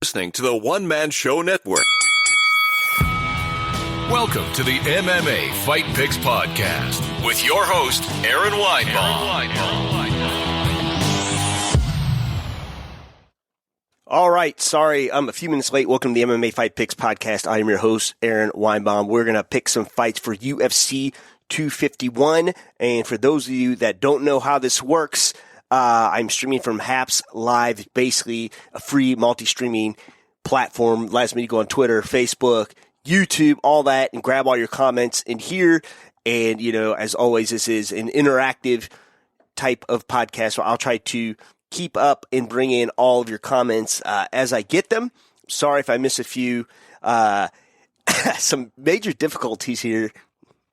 Listening to the One Man Show Network. Welcome to the MMA Fight Picks Podcast with your host, Aaron Weinbaum. All right, sorry, I'm a few minutes late. Welcome to the MMA Fight Picks Podcast. I am your host, Aaron Weinbaum. We're going to pick some fights for UFC 251. And for those of you that don't know how this works, I'm streaming from Haps Live, basically a free multi-streaming platform. Allows me to go on Twitter, Facebook, YouTube, all that, and grab all your comments in here. And, you know, as always, this is an interactive type of podcast, so I'll try to keep up and bring in all of your comments as I get them. Sorry if I miss a few. Some major difficulties here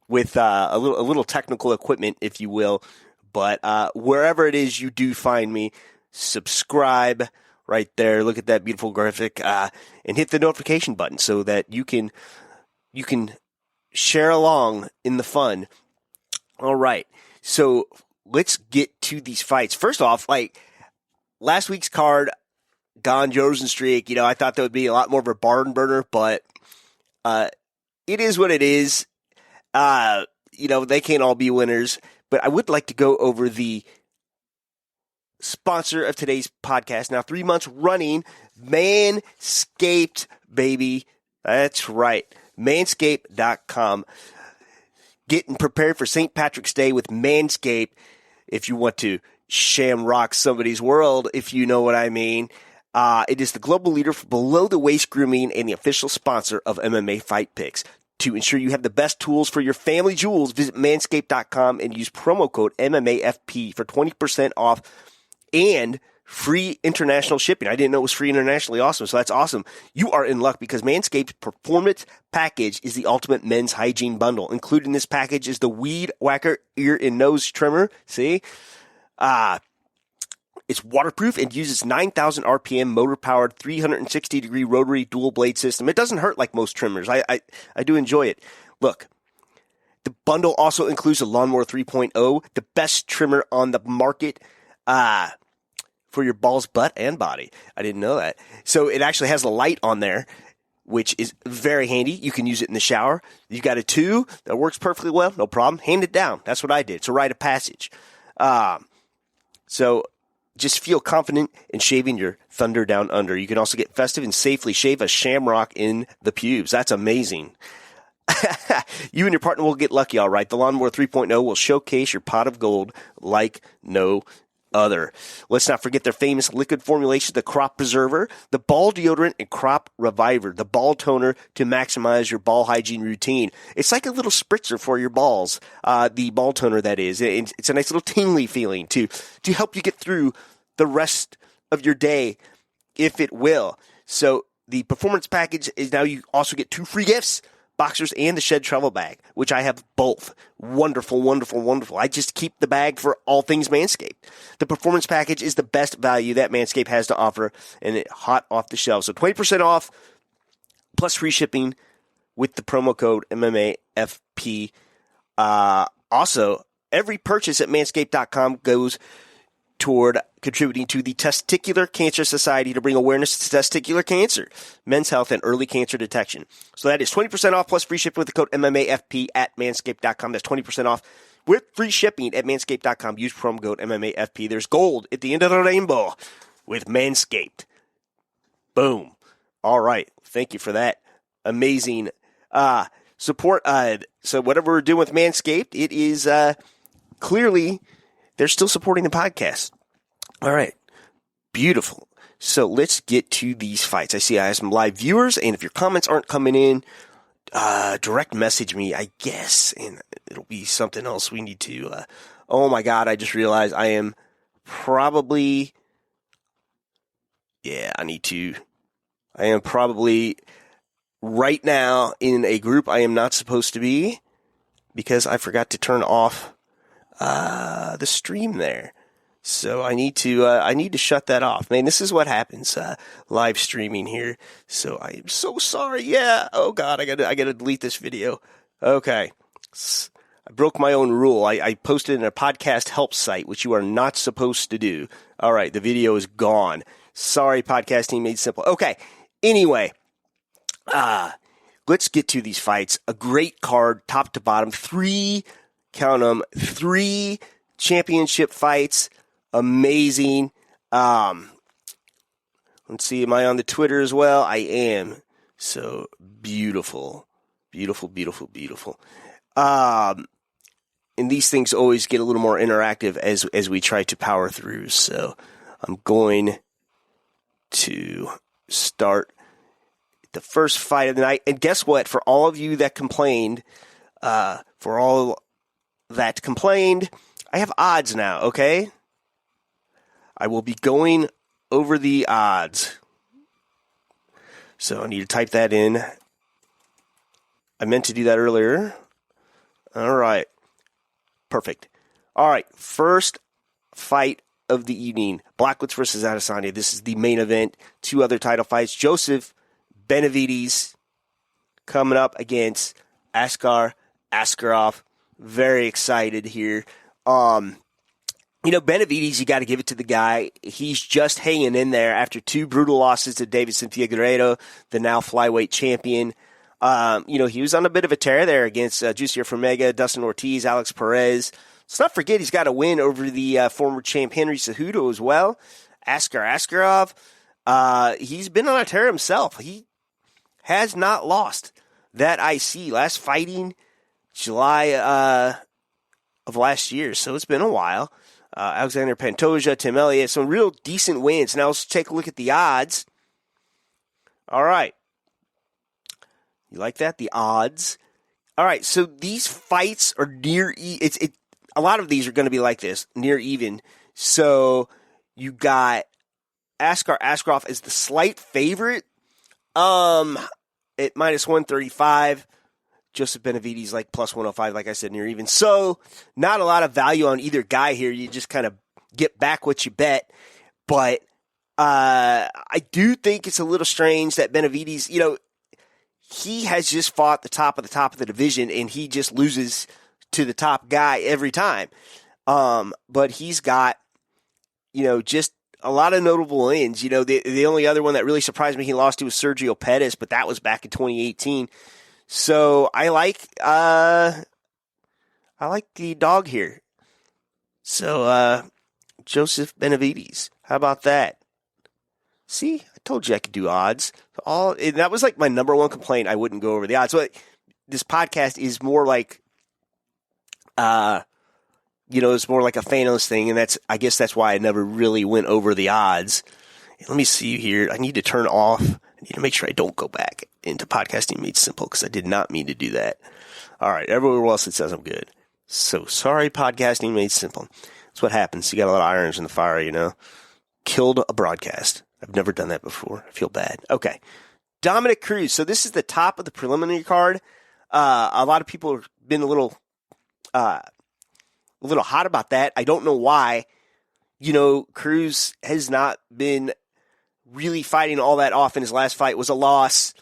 with a little technical equipment, if you will. But wherever it is you do find me, subscribe right there. Look at that beautiful graphic and hit the notification button so that you can share along in the fun. All right, so let's get to these fights. First off, like last week's card, Gone Rosenstreich, you know, I thought that would be a lot more of a barn burner, but it is what it is. You know, they can't all be winners. But I would like to go over the sponsor of today's podcast. Now, 3 months running, Manscaped, baby. That's right. Manscaped.com. Getting prepared for St. Patrick's Day with Manscaped. If you want to shamrock somebody's world, if you know what I mean. It is the global leader for below-the-waist grooming and the official sponsor of MMA Fight Picks. To ensure you have the best tools for your family jewels, visit manscaped.com and use promo code MMAFP for 20% off and free international shipping. I didn't know it was free internationally. Awesome. So that's awesome. You are in luck because Manscaped's Performance Package is the ultimate men's hygiene bundle. Included in this package is the Weed Whacker ear and nose trimmer. See? It's waterproof and uses 9,000 RPM motor-powered 360-degree rotary dual-blade system. It doesn't hurt like most trimmers. I do enjoy it. Look, the bundle also includes a Lawnmower 3.0, the best trimmer on the market for your balls, butt, and body. I didn't know that. So it actually has a light on there, which is very handy. You can use it in the shower. You got a 2 that works perfectly well. No problem. Hand it down. That's what I did. It's a rite of passage. So just feel confident in shaving your thunder down under. You can also get festive and safely shave a shamrock in the pubes. That's amazing. You and your partner will get lucky, all right. The Lawnmower 3.0 will showcase your pot of gold like no other. Let's not forget their famous liquid formulation, the Crop Preserver, the Ball Deodorant, and Crop Reviver, the ball toner to maximize your ball hygiene routine. It's like a little spritzer for your balls, the ball toner that is. It's a nice little tingly feeling to help you get through the rest of your day, if it will. So the Performance Package is now you also get 2 free gifts, boxers and the Shed Travel Bag, which I have both. Wonderful, wonderful, wonderful. I just keep the bag for all things Manscaped. The Performance Package is the best value that Manscaped has to offer, and it's hot off the shelf. So 20% off plus free shipping with the promo code MMAFP. Also, every purchase at manscaped.com goes toward contributing to the Testicular Cancer Society to bring awareness to testicular cancer, men's health, and early cancer detection. So that is 20% off plus free shipping with the code MMAFP at manscaped.com. That's 20% off with free shipping at manscaped.com. Use promo code MMAFP. There's gold at the end of the rainbow with Manscaped. Boom. All right. Thank you for that amazing support. So whatever we're doing with Manscaped, it is clearly they're still supporting the podcast. All right. Beautiful. So let's get to these fights. I see I have some live viewers, and if your comments aren't coming in, direct message me, I guess, and it'll be something else we need to. Oh my God, I just realized I am probably, I am probably right now in a group I am not supposed to be because I forgot to turn off the stream there. So I need to shut that off. Man, this is what happens, live streaming here. So I am so sorry. Yeah. Oh God, I gotta delete this video. Okay. I broke my own rule. I posted in a podcast help site, which you are not supposed to do. All right. The video is gone. Sorry, podcasting made simple. Okay. Anyway, let's get to these fights. A great card, top to bottom. 3 championship fights. Amazing. Let's see, am I on the Twitter as well? I am. So beautiful. Beautiful, beautiful, beautiful. And these things always get a little more interactive as we try to power through. So I'm going to start the first fight of the night. And guess what? For all of you that complained, I have odds now, okay? I will be going over the odds. So I need to type that in. I meant to do that earlier. All right. Perfect. All right. First fight of the evening. Błachowicz versus Adesanya. This is the main event. 2 other title fights. Joseph Benavidez coming up against Askar Askarov. Very excited here. Benavidez, you got to give it to the guy. He's just hanging in there after 2 brutal losses to Davidson Figueiredo, the now flyweight champion. He was on a bit of a tear there against Jussier Formega, Dustin Ortiz, Alex Perez. Let's not forget he's got a win over the former champ Henry Cejudo as well. Askar Askarov, he's been on a tear himself. He has not lost that IC. Last fighting July of last year, so it's been a while. Alexander Pantoja, Tim Elliott, some real decent wins. Now let's take a look at the odds. All right. You like that? The odds. All right, so these fights are near a lot of these are going to be like this, near even. So you got Askar Askarov as the slight favorite at minus 135. Joseph Benavidez like plus 105, like I said, near even. So not a lot of value on either guy here. You just kind of get back what you bet. But I do think it's a little strange that Benavidez, he has just fought the top of the division, and he just loses to the top guy every time. But he's got, just a lot of notable wins. The only other one that really surprised me he lost to was Sergio Pettis, but that was back in 2018. So I like the dog here. So Joseph Benavidez, how about that? See, I told you I could do odds. That was like my number one complaint. I wouldn't go over the odds. So this podcast is more like, it's more like a Thanos thing, and I guess that's why I never really went over the odds. Let me see here. I need to turn off. I need to make sure I don't go back into podcasting made simple because I did not mean to do that. All right, everywhere else it says I'm good. So sorry, podcasting made simple. That's what happens. You got a lot of irons in the fire, Killed a broadcast. I've never done that before. I feel bad. Okay. Dominic Cruz. So this is the top of the preliminary card. A lot of people have been a little hot about that. I don't know why. Cruz has not been really fighting all that often. His last fight was a loss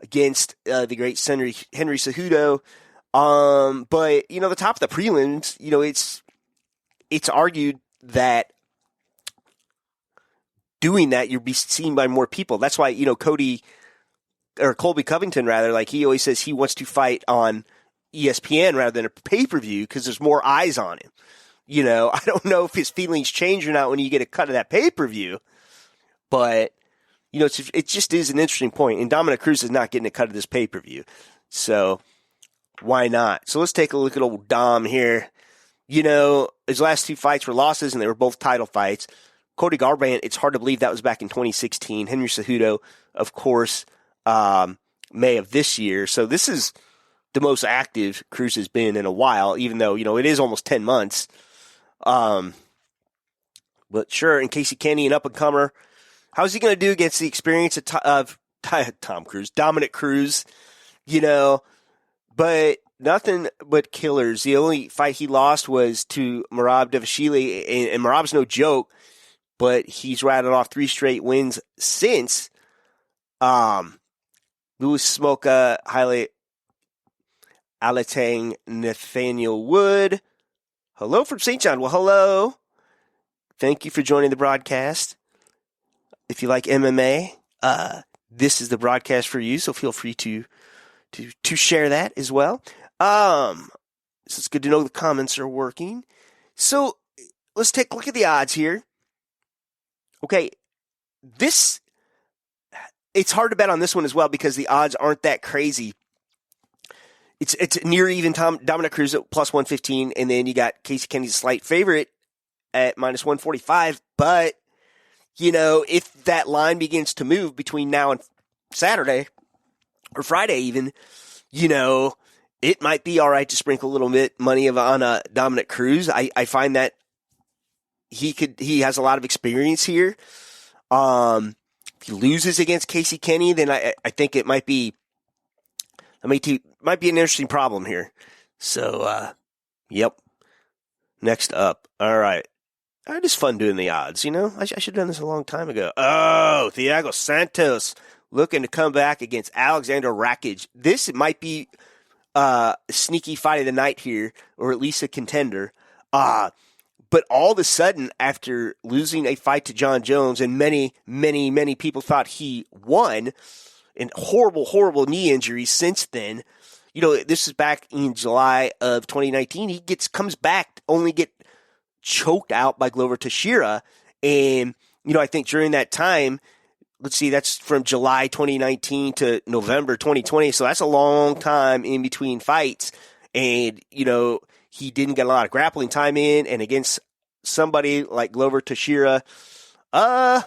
against the great Henry Cejudo. But, the top of the prelims, it's argued that doing that, you'll be seen by more people. That's why, Colby Covington, he always says he wants to fight on ESPN rather than a pay-per-view because there's more eyes on him. I don't know if his feelings change or not when you get a cut of that pay-per-view, but, it just is an interesting point. And Dominic Cruz is not getting a cut of this pay-per-view. So why not? So let's take a look at old Dom here. His last 2 fights were losses, and they were both title fights. Cody Garbrandt, it's hard to believe that was back in 2016. Henry Cejudo, of course, May of this year. So this is the most active Cruz has been in a while, even though, it is almost 10 months. But sure, and Casey Kenny, an up-and-comer. How's he going to do against the experience of Dominic Cruz? But nothing but killers. The only fight he lost was to Merab Dvalishvili, and Merab's no joke. But he's rattled off 3 straight wins since. Louis Smoka, Haile Alatang, Nathaniel Wood. Hello from St. John. Well, hello. Thank you for joining the broadcast. if you like MMA, this is the broadcast for you. So feel free to share that as well. So it's good to know the comments are working. So let's take a look at the odds here. Okay, it's hard to bet on this one as well because the odds aren't that crazy. It's near even. Dominic Cruz at plus 115, and then you got Casey Kennedy's slight favorite at minus 145. But, if that line begins to move between now and Saturday, or Friday even, it might be all right to sprinkle a little bit money on Dominic Cruz. I find that he has a lot of experience here. If he loses against Casey Kenny, then I think it might be an interesting problem here. So, yep. Next up. All right. It is fun doing the odds, I should have done this a long time ago. Oh, Thiago Santos looking to come back against Alexander Rakic. This might be a sneaky fight of the night here, or at least a contender. But all of a sudden, after losing a fight to John Jones, and many, many, many people thought he won, and horrible, horrible knee injuries since then. This is back in July of 2019. He comes back, only get choked out by Glover Teixeira. And, I think during that time, let's see, that's from July 2019 to November 2020. So that's a long time in between fights. And, he didn't get a lot of grappling time in, and against somebody like Glover Teixeira, not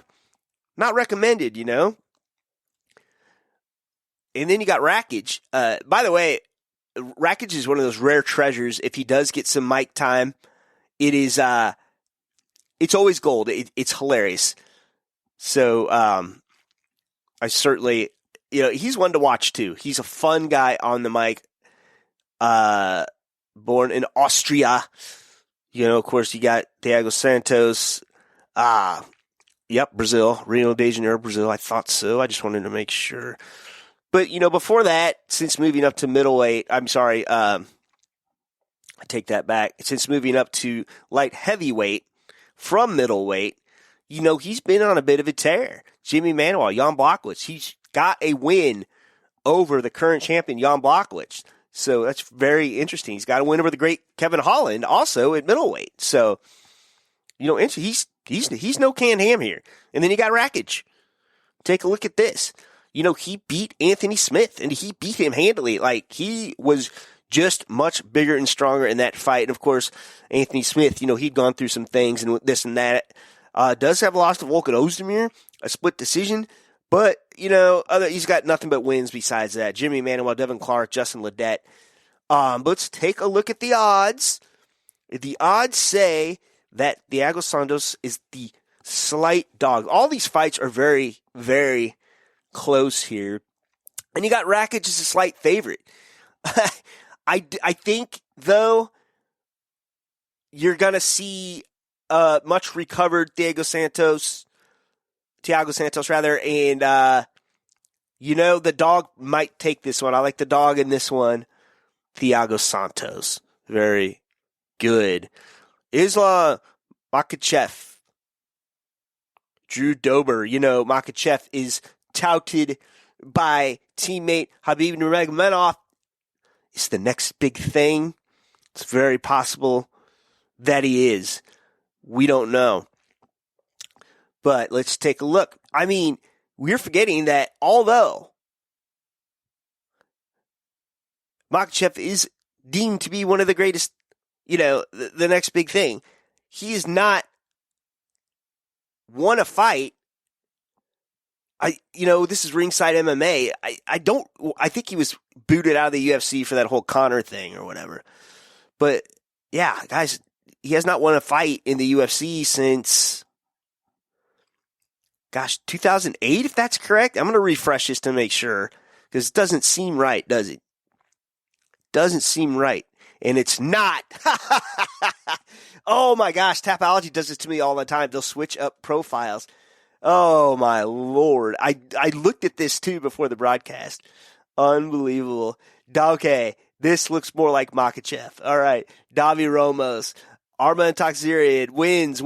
recommended, And then you got Rakic. By the way, Rakic is one of those rare treasures. If he does get some mic time, it's always gold. It's hilarious. So, I certainly, he's one to watch too. He's a fun guy on the mic. Born in Austria. Of course, you got Thiago Santos. Brazil. Rio de Janeiro, Brazil. I thought so. I just wanted to make sure. But, before that, since moving up to middleweight, I take that back. Since moving up to light heavyweight from middleweight, he's been on a bit of a tear. Jimmy Manuel, Jan Błachowicz, he's got a win over the current champion, Jan Błachowicz. So that's very interesting. He's got a win over the great Kevin Holland, also at middleweight. So, he's no canned ham here. And then you got Rakic. Take a look at this. He beat Anthony Smith, and he beat him handily. Like, he was just much bigger and stronger in that fight. And, of course, Anthony Smith, he'd gone through some things and this and that. Does have lost to Volkan Ozdemir, a split decision. But, he's got nothing but wins besides that. Jimmy Manuel, Devin Clark, Justin Ledet. Let's take a look at the odds. The odds say that Thiago Santos is the slight dog. All these fights are very, very close here. And you got Rakic as a slight favorite. I think, though, you're going to see much recovered Thiago Santos, and, the dog might take this one. I like the dog in this one. Thiago Santos. Very good. Islam Makhachev. Drew Dober. Makhachev is touted by teammate Khabib Nurmagomedov. It's the next big thing. It's very possible that he is. We don't know. But let's take a look. We're forgetting that although Makhachev is deemed to be one of the greatest, the next big thing, he has not won a fight. This is Ringside MMA. I think he was booted out of the UFC for that whole Conor thing or whatever. But yeah, guys, he has not won a fight in the UFC since, 2008, if that's correct. I'm going to refresh this to make sure, because it doesn't seem right, does it? Doesn't seem right. And it's not. Oh my gosh, Tapology does this to me all the time. They'll switch up profiles. Oh my Lord. I looked at this too before the broadcast. Unbelievable. Okay, this looks more like Makhachev. All right, Davi Ramos. Arman Taxirian wins.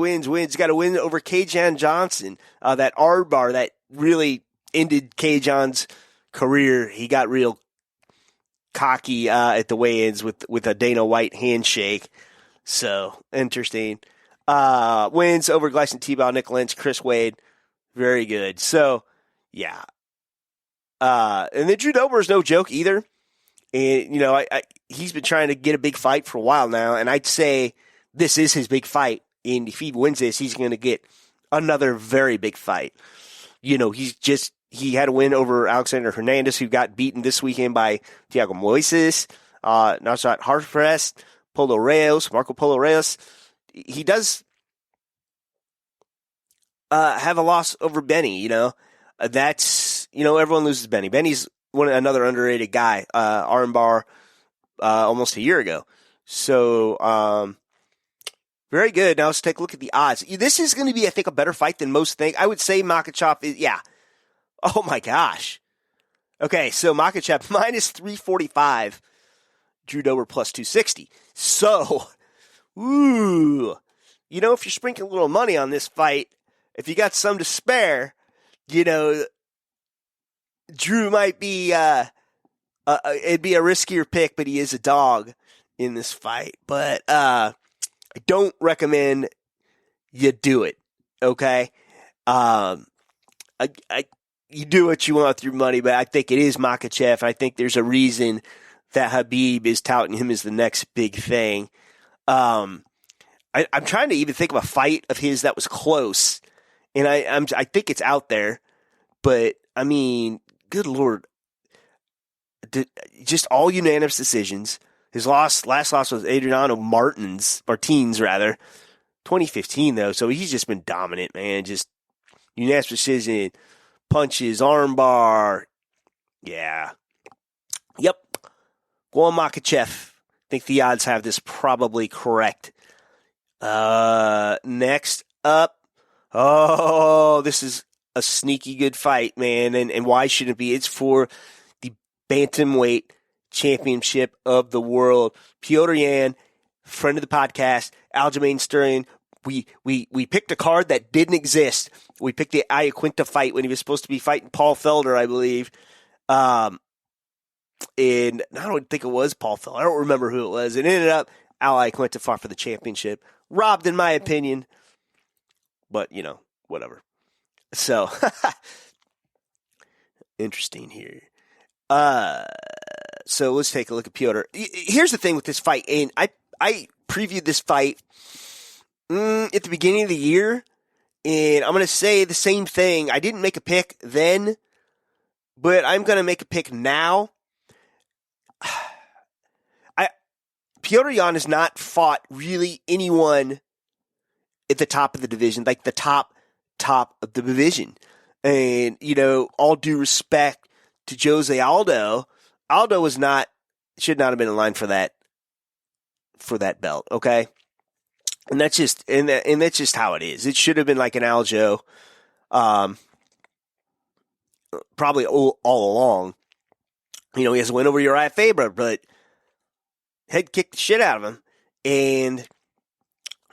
Got a win over Kajan Johnson. That armbar that really ended Kajan's career. He got real cocky at the weigh-ins with a Dana White handshake. So, interesting. Wins over Gleison Tebow, Nick Lynch, Chris Wade. Very good. So, yeah. And then Drew Dober is no joke either. And, you know, he's been trying to get a big fight for a while now, and I'd say this is his big fight. And if he wins this, he's going to get another very big fight. You know, he had a win over Alexander Hernandez, who got beaten this weekend by Thiago Moises, Nasrat Harpress, Marco Polo Reyes. He does have a loss over Benny, you know. That's, you know, everyone loses Benny. Benny's another underrated guy, armbar almost a year ago. So, very good. Now let's take a look at the odds. This is going to be, I think, a better fight than most think. I would say Makhachev is, yeah. Oh, my gosh. Okay, so Makhachev minus 345, Drew Dober plus 260. So, ooh, you know, if you're sprinkling a little money on this fight, if you got some to spare, you know, Drew might be, it'd be a riskier pick, but he is a dog in this fight. But I don't recommend you do it, okay? You do what you want with your money, but I think it is Makhachev. I think there's a reason that Habib is touting him as the next big thing. I'm trying to even think of a fight of his that was close, and I think it's out there, but I mean, good Lord, just all unanimous decisions. His last loss was Adriano Martins, 2015 though, so he's just been dominant, man. Just unanimous decision, punches, armbar, yeah, yep. Go on Makhachev. I think the odds have this probably correct. Next up, this is a sneaky good fight, man, and why should it be? It's for the bantamweight championship of the world. Petr Yan, friend of the podcast, Aljamain Sterling. We picked a card that didn't exist. We picked the Iaquinta fight when he was supposed to be fighting Paul Felder, I believe. And I don't think it was Paul Felder. I don't remember who it was. It ended up Al Iaquinta fought for the championship. Robbed, in my opinion. But, you know, whatever. So, interesting here. So let's take a look at Petr. Here's the thing with this fight, and I previewed this fight at the beginning of the year, and I'm going to say the same thing. I didn't make a pick then, but I'm going to make a pick now. Petr Yan has not fought really anyone at the top of the division, like the top of the division. And, you know, all due respect to Jose Aldo should not have been in line for that belt, okay? And that's just that's just how it is. It should have been like an Aljo, probably all along. You know, he has a win over Uriah Faber, but head kicked the shit out of him. And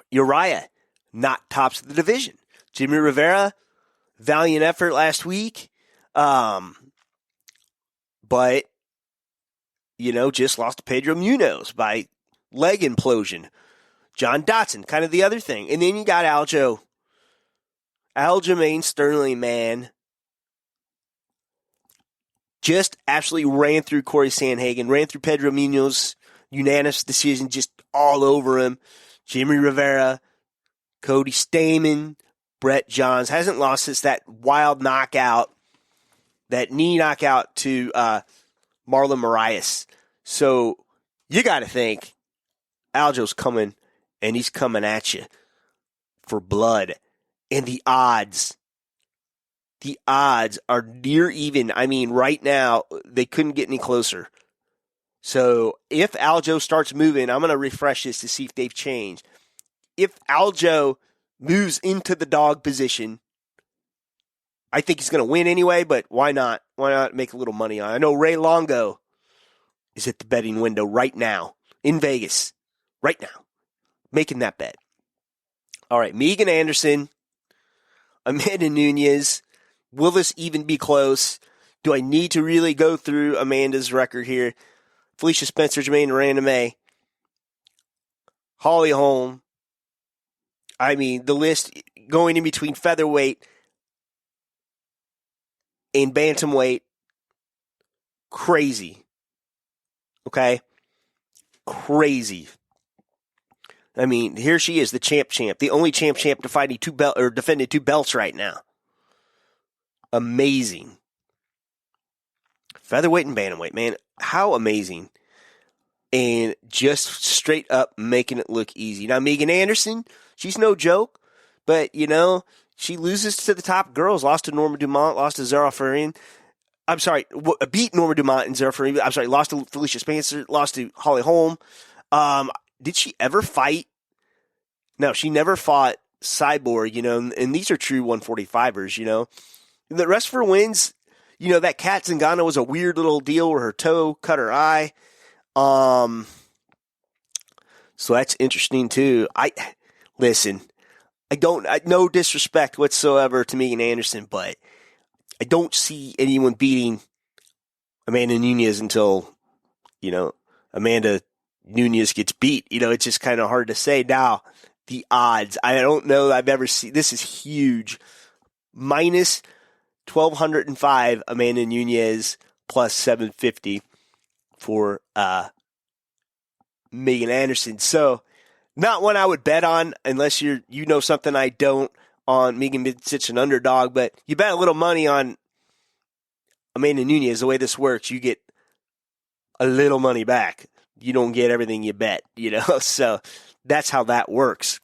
Uriah, not tops of the division. Jimmy Rivera, valiant effort last week. But, you know, just lost to Pedro Munoz by leg implosion. John Dotson, kind of the other thing. And then you got Aljamain Sterling, man. Just absolutely ran through Corey Sandhagen, ran through Pedro Munoz, unanimous decision, just all over him. Jimmy Rivera, Cody Stamann, Brett Johns. Hasn't lost since that wild knockout, that knee knockout to Marlon Moraes. So you got to think Aljo's coming, and he's coming at you for blood. And the odds are near even. I mean, right now, they couldn't get any closer. So if Aljo starts moving, I'm going to refresh this to see if they've changed. If Aljo moves into the dog position, I think he's going to win anyway, but why not? Why not make a little money on it? I know Ray Longo is at the betting window right now in Vegas. Right now. making that bet. All right, Megan Anderson, Amanda Nunes. Will this even be close? Do I need to really go through Amanda's record here? Felicia Spencer, Jermaine Randamay, Holly Holm. I mean, the list going in between featherweight and bantamweight, crazy. Okay? Crazy. I mean, here she is, the champ, the only champ defending two belts right now. Amazing. Featherweight and bantamweight, man, how amazing. And just straight up making it look easy. Now, Megan Anderson, she's no joke, but, you know, she loses to the top girls. Lost to Norma Dumont, lost to Zara Farin. I'm sorry, beat Norma Dumont and Zara Farin. I'm sorry, lost to Felicia Spencer, lost to Holly Holm. Did she ever fight? No, she never fought Cyborg, you know, and these are true 145ers, you know. And the rest of her wins, you know, that Kat Zingano was a weird little deal where her toe cut her eye. So that's interesting too. No disrespect whatsoever to Megan Anderson, but I don't see anyone beating Amanda Nunes until, you know, Amanda Nunes gets beat. You know, it's just kind of hard to say. Now, the odds, I don't know that I've ever seen. This is huge. Minus 1,205 Amanda Nunes, plus 750 for Megan Anderson. So, not one I would bet on unless you know something I don't on Megan being such an underdog, but you bet a little money on Amanda Nunes. The way this works, you get a little money back. You don't get everything you bet, you know. So that's how that works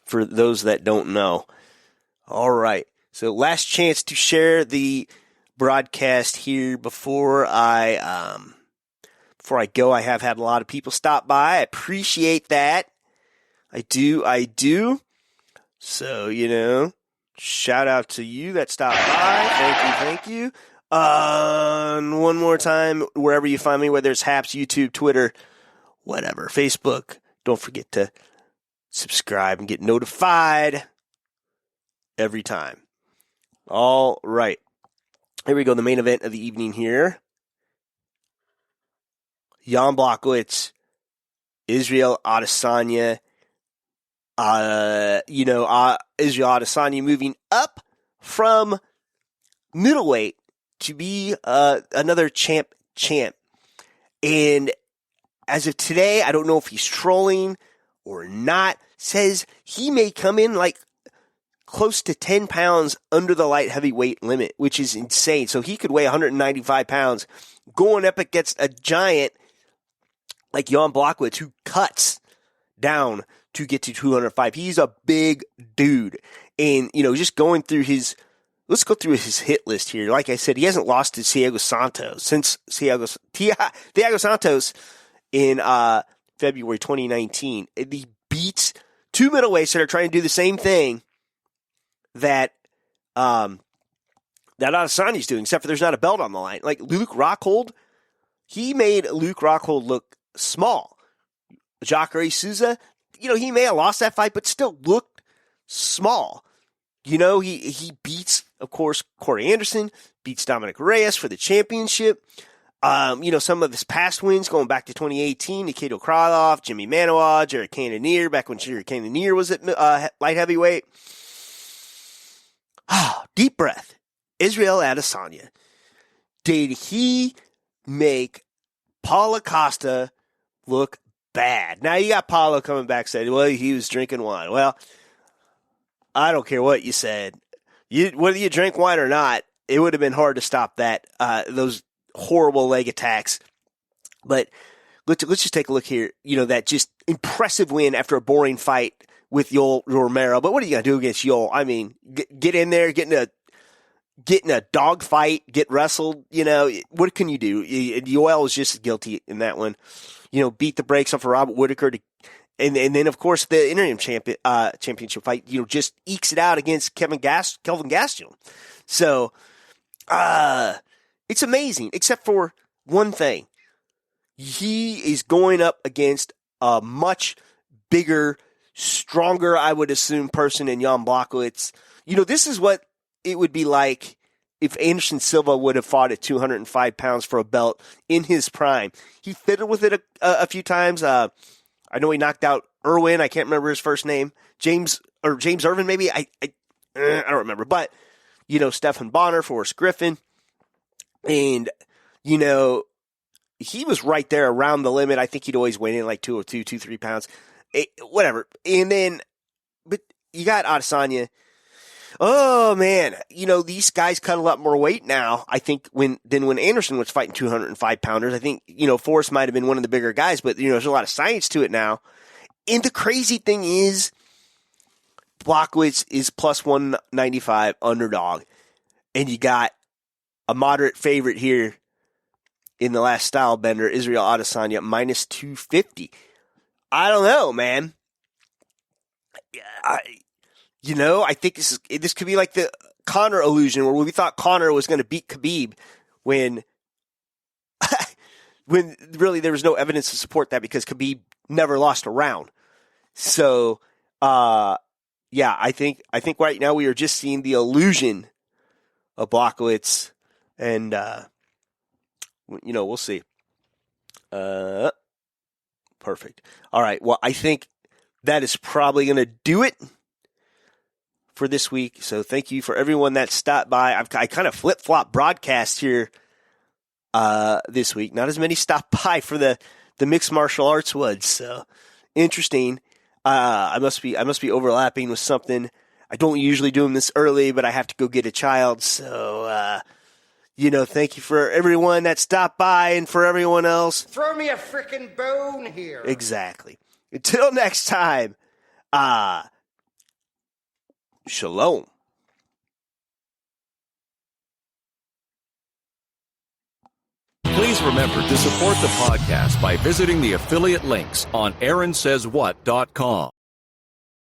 for those that don't know. All right. So last chance to share the broadcast here before I go. I have had a lot of people stop by. I appreciate that. I do. So, you know, shout out to you that stopped by. Thank you. One more time, wherever you find me, whether it's Haps, YouTube, Twitter, whatever, Facebook, don't forget to subscribe and get notified every time. All right. Here we go. The main event of the evening here. Jan Błachowicz, Israel Adesanya. Israel Adesanya moving up from middleweight to be another champ. And as of today, I don't know if he's trolling or not. Says he may come in like close to 10 pounds under the light heavyweight limit, which is insane. So he could weigh 195 pounds going up against a giant like Jan Błachowicz, who cuts down to get to 205. He's a big dude. And, you know, just going through let's go through his hit list here. Like I said, he hasn't lost to Thiago Santos since Thiago Santos in February 2019. And he beats two middleweights that are trying to do the same thing that Adesanya's doing, except for there's not a belt on the line. Like Luke Rockhold, he made Luke Rockhold look small. Jacare Souza, you know, he may have lost that fight, but still looked small. You know, he beats, of course, Corey Anderson, beats Dominic Reyes for the championship. You know, some of his past wins going back to 2018, Nikito Krylov, Jimmy Manoa, Jared Cannonier, back when Jared Cannonier was at light heavyweight. Deep breath. Israel Adesanya. Did he make Paulo Costa look bad? Now you got Paulo coming back saying, well, he was drinking wine. Well, I don't care what you said. Whether you drank wine or not, it would have been hard to stop those horrible leg attacks. But let's just take a look here. You know, that just impressive win after a boring fight with Yoel Romero. But what are you going to do against Yoel? I mean, get in there, get in a dog fight, get wrestled. You know, what can you do? Yoel was just as guilty in that one. You know, beat the brakes off of Robert Whittaker and then, of course, the interim championship fight, you know, just ekes it out against Kelvin Gastelum. So, it's amazing, except for one thing. He is going up against a much bigger, stronger, I would assume, person in Jan Błachowicz. This is what it would be like if Anderson Silva would have fought at 205 pounds for a belt in his prime. He fiddled with it a few times. I know he knocked out Irwin. I can't remember his first name. James Irvin, maybe. I don't remember. But, Stephan Bonner, Forrest Griffin. And, he was right there around the limit. I think he'd always weigh in like 202, 203 pounds. Whatever. And then, but you got Adesanya. Oh, man. These guys cut a lot more weight now, I think, than when Anderson was fighting 205 pounders. I think, Forrest might have been one of the bigger guys, but, there's a lot of science to it now. And the crazy thing is, Błachowicz is plus 195 underdog. And you got a moderate favorite here in the last style bender, Israel Adesanya, minus 250. I don't know, man. I think this could be like the Conor illusion, where we thought Conor was going to beat Khabib when really there was no evidence to support that, because Khabib never lost a round. So, I think right now we are just seeing the illusion of Błachowicz, and we'll see. Perfect. All right. Well, I think that is probably going to do it for this week. So thank you for everyone that stopped by. I kind of flip-flop broadcast here this week. Not as many stopped by for the mixed martial arts ones. So interesting. I must be overlapping with something. I don't usually do them this early, but I have to go get a child. So, thank you for everyone that stopped by, and for everyone else. Throw me a frickin' bone here. Exactly. Until next time, shalom. Please remember to support the podcast by visiting the affiliate links on AaronSaysWhat.com.